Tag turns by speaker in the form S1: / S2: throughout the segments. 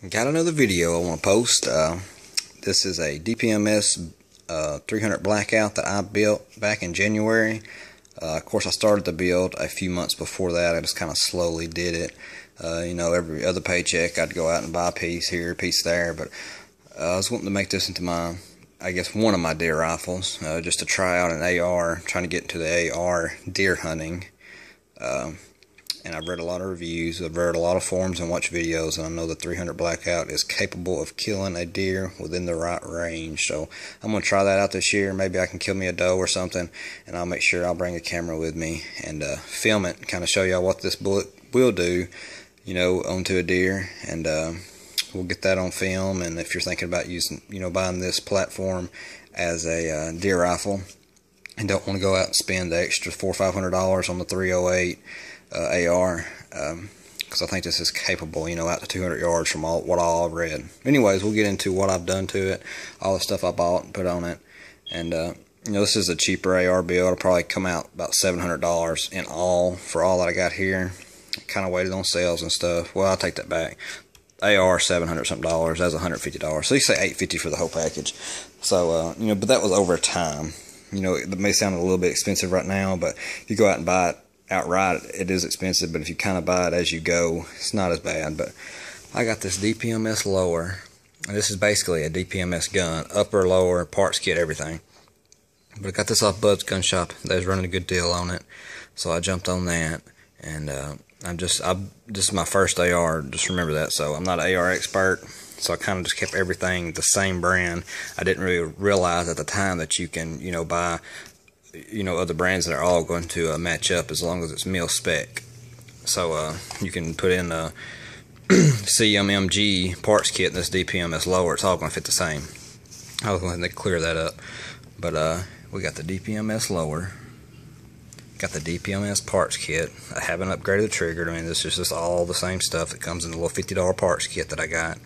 S1: Got another video I want to post. This is a Dpms 300 blackout that I built back in January. Of course, I started the build a few months before that. I just kind of slowly did it. Every other paycheck I'd go out and buy a piece here, a piece there. But I was wanting to make this into one of my deer rifles, just to try out an AR, trying to get into the AR deer hunting. And I've read a lot of reviews, I've read a lot of forums and watched videos, and I know the 300 blackout is capable of killing a deer within the right range. So I'm going to try that out this year. Maybe I can kill me a doe or something, and I'll make sure I'll bring a camera with me and film it, kind of show y'all what this bullet will do, onto a deer. And we'll get that on film. And if you're thinking about using, buying this platform as a deer rifle and don't want to go out and spend the extra $400 or $500 on the 308 AR, because I think this is capable, out to 200 yards from what all I've read. Anyways, we'll get into what I've done to it, all the stuff I bought and put on it. And this is a cheaper AR build. It'll probably come out about $700 in all for all that I got here. Kind of waited on sales and stuff. Well, I'll take that back. AR $700 something dollars. That's $150. So you say $850 for the whole package. So but that was over time. It may sound a little bit expensive right now, but if you go out and buy it outright, it is expensive. But if you kind of buy it as you go, it's not as bad. But I got this Dpms lower, and this is basically a Dpms gun, upper, lower, parts kit, everything. But I got this off Bud's gun shop. They was running a good deal on it, so I jumped on that. And this is my first AR, just remember that. So I'm not an AR expert, so I kind of just kept everything the same brand. I didn't really realize at the time that you can buy other brands that are all going to match up as long as it's mil spec. So you can put in a CMMG parts kit in this Dpms lower. It's all going to fit the same. I was going to clear that up. But we got the Dpms lower, got the Dpms parts kit. I haven't upgraded the trigger. I mean, this is just all the same stuff that comes in the little $50 parts kit that I got.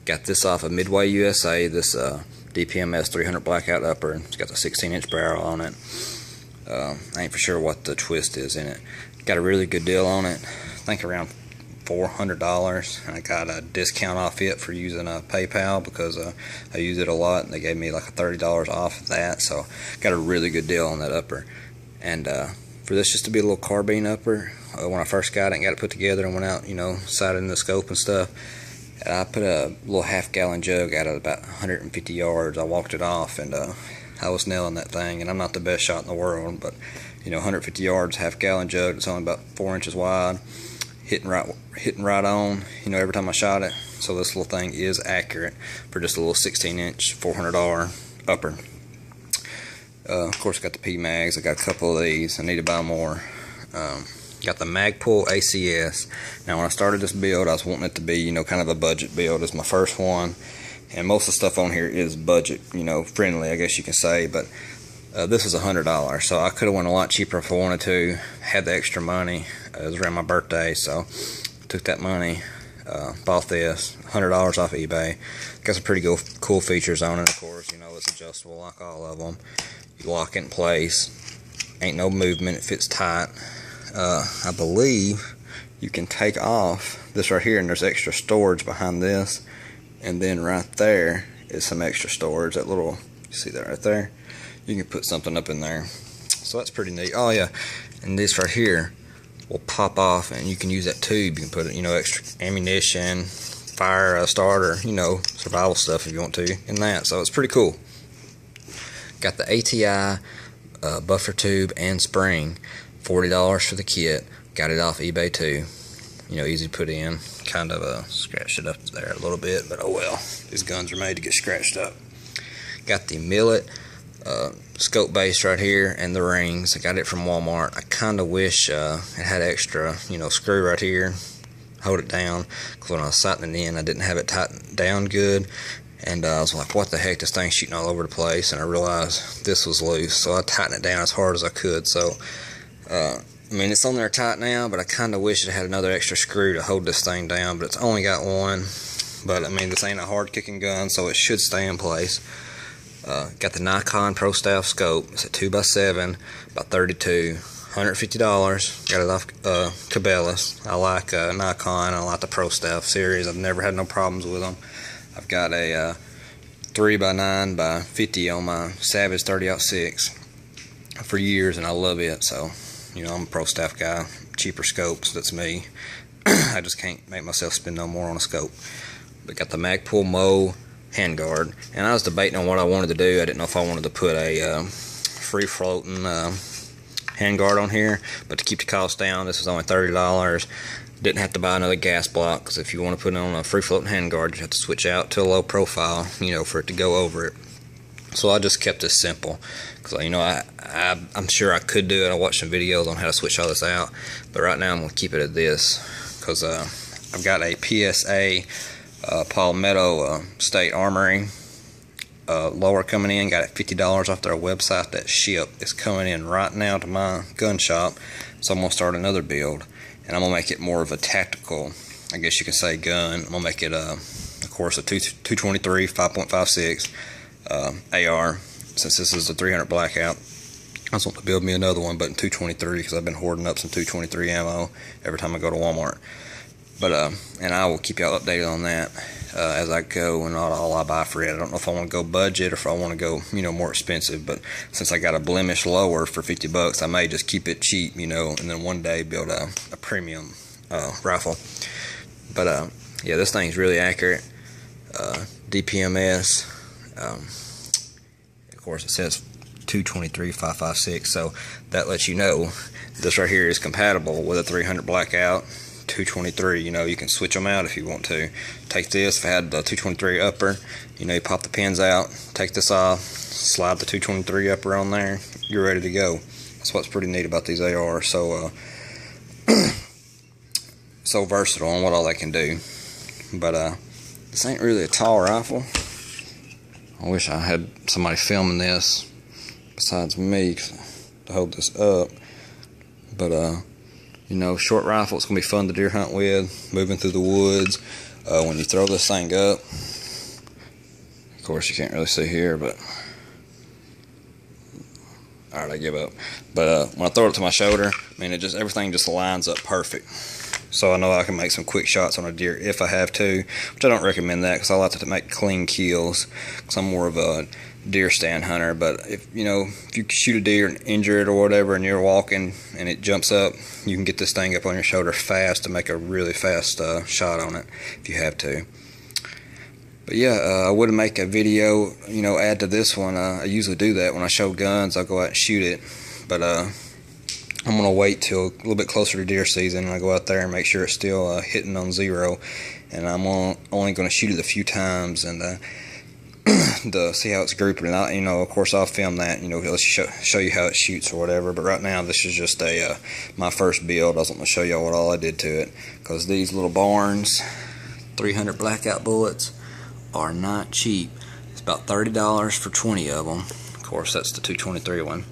S1: Got this off of Midway USA, this Dpms 300 blackout upper. It's got the 16-inch barrel on it. I ain't for sure what the twist is in it. Got a really good deal on it. I think around $400. And I got a discount off it for using PayPal, because I use it a lot, and they gave me like a $30 off of that. So got a really good deal on that upper. And for this just to be a little carbine upper, when I first got it and got it put together and went out, sighted in the scope and stuff, I put a little half-gallon jug out at about 150 yards. I walked it off, and I was nailing that thing. And I'm not the best shot in the world, but 150 yards, half-gallon jug. It's only about 4 inches wide, hitting right on. Every time I shot it. So this little thing is accurate for just a little 16-inch, $400 upper. Of course, I got the P mags. I got a couple of these. I need to buy more. Got the Magpul ACS. Now, when I started this build, I was wanting it to be, kind of a budget build. It's my first one, and most of the stuff on here is budget, friendly, I guess you can say. But this is $100, so I could have went a lot cheaper if I wanted to. Had the extra money. It was around my birthday, so took that money, bought this, $100 off eBay. Got some pretty cool features on it. Of course, it's adjustable like all of them. You lock it in place. Ain't no movement. It fits tight. I believe you can take off this right here, and there's extra storage behind this, and then right there is some extra storage. That little, you see that right there? You can put something up in there, so that's pretty neat. Oh yeah, and this right here will pop off, and you can use that tube. You can put extra ammunition, fire starter, survival stuff if you want to in that. So it's pretty cool. Got the ATI buffer tube and spring. $40 for the kit. Got it off eBay too. Easy to put in. Kind of scratched it up there a little bit, but oh well. These guns are made to get scratched up. Got the millet scope base right here and the rings. I got it from Walmart. I kind of wish it had extra, screw right here. Hold it down. Because when I was sighting it in, I didn't have it tightened down good. And I was like, what the heck, this thing's shooting all over the place. And I realized this was loose. So I tightened it down as hard as I could. So it's on there tight now, but I kind of wish it had another extra screw to hold this thing down, but it's only got one. But this ain't a hard kicking gun, so it should stay in place. Got the Nikon Pro Staff scope. It's a 2x7, about 32, $150. Got it off Cabela's. I like Nikon. I like the Pro Staff series. I've never had no problems with them. I've got a 3x9x50 on my Savage 30-06 for years, and I love it. So, you know, I'm a Pro Staff guy. Cheaper scopes, that's me. I just can't make myself spend no more on a scope. But got the Magpul Mo Handguard, and I was debating on what I wanted to do. I didn't know if I wanted to put a free floating handguard on here, but to keep the cost down, this was only $30. Didn't have to buy another gas block, because if you want to put it on a free floating handguard, you have to switch out to a low profile, you know, for it to go over it. So I just kept this simple, because, you know, I'm sure I could do it. I watched some videos on how to switch all this out, but right now I'm going to keep it at this, because I've got a PSA Palmetto State Armory lower coming in. Got it $50 off their website. That ship is coming in right now to my gun shop, so I'm going to start another build, and I'm going to make it more of a tactical, I guess you can say, gun. I'm going to make it, of course, a 223 5.56 AR, since this is a 300 blackout. I just want to build me another one, but in 223, because I've been hoarding up some 223 ammo every time I go to Walmart. But and I will keep y'all updated on that as I go, and not all I buy for it. I don't know if I want to go budget or if I want to go, you know, more expensive. But since I got a blemish lower for $50, I may just keep it cheap, you know, and then one day build a premium rifle. But yeah, this thing's really accurate. Dpms. Of course, it says 223 5.56, so that lets you know this right here is compatible with a 300 blackout 223. You know, you can switch them out if you want to. Take this, if I had the 223 upper, you know, you pop the pins out, take this off, slide the 223 upper on there, you're ready to go. That's what's pretty neat about these ARs. So so versatile on what all they can do. But this ain't really a tall rifle. I wish I had somebody filming this besides me to hold this up. But you know, short rifle, it's gonna be fun to deer hunt with, moving through the woods. When you throw this thing up, of course you can't really see here, but alright, I give up. But when I throw it to my shoulder, I mean, everything just lines up perfect. So I know I can make some quick shots on a deer if I have to, which I don't recommend that, because I like to make clean kills, because I'm more of a deer stand hunter. But if you shoot a deer and injure it or whatever, and you're walking and it jumps up, you can get this thing up on your shoulder fast to make a really fast shot on it if you have to. But yeah, I would make a video, you know, add to this one. I usually do that when I show guns. I'll go out and shoot it, but I'm going to wait till a little bit closer to deer season, and I go out there and make sure it's still hitting on 0, and I'm only going to shoot it a few times and to see how it's grouping. And you know, of course, I'll film that, you know, let's show you how it shoots or whatever. But right now, this is just my first build. I was going to show y'all what all I did to it, because these little Barnes 300 blackout bullets are not cheap. It's about $30 for 20 of them. Of course, that's the 223 one.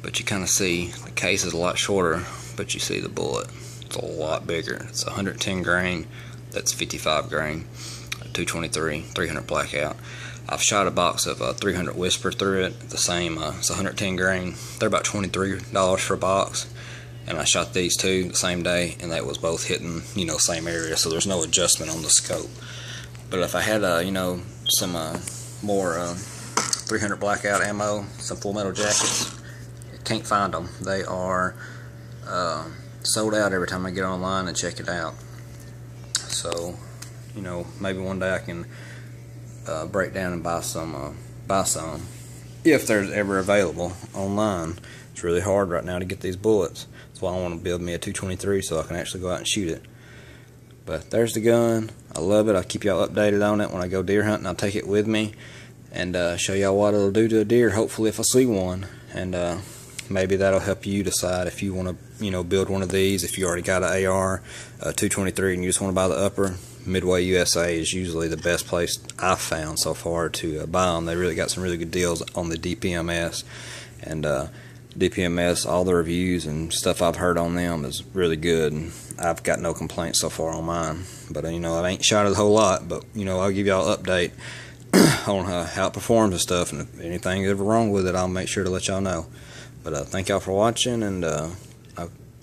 S1: But you kind of see the case is a lot shorter, but you see the bullet, it's a lot bigger. It's 110 grain, that's 55 grain, 223, 300 blackout. I've shot a box of 300 Whisper through it, the same, it's 110 grain. They're about $23 for a box, and I shot these two the same day, and they was both hitting, you know, same area, so there's no adjustment on the scope. But if I had, you know, some more 300 blackout ammo, some Full Metal Jackets, can't find them. They are sold out every time I get online and check it out. So, you know, maybe one day I can break down and buy some if they're ever available online. It's really hard right now to get these bullets. That's why I want to build me a 223 so I can actually go out and shoot it. But there's the gun. I love it. I'll keep y'all updated on it when I go deer hunting. I'll take it with me and show y'all what it'll do to a deer, hopefully, if I see one. And maybe that'll help you decide if you want to, you know, build one of these. If you already got an AR 223 and you just want to buy the upper, Midway USA is usually the best place I've found so far to buy them. They really got some really good deals on the Dpms, and Dpms, all the reviews and stuff I've heard on them is really good, and I've got no complaints so far on mine. But you know, I ain't shot it a whole lot, but you know, I'll give y'all an update on how it performs and stuff, and if anything is ever wrong with it, I'll make sure to let y'all know. But thank y'all for watching, and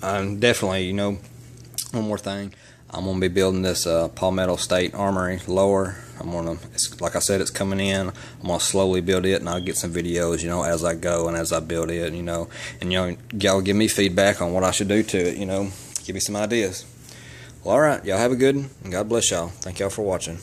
S1: I'm definitely, you know, one more thing. I'm gonna be building this Palmetto State Armory lower. It's, like I said, it's coming in. I'm gonna slowly build it, and I'll get some videos, you know, as I go and as I build it, you know. And y'all give me feedback on what I should do to it, you know. Give me some ideas. Well, all right, y'all have a good one, and God bless y'all. Thank y'all for watching.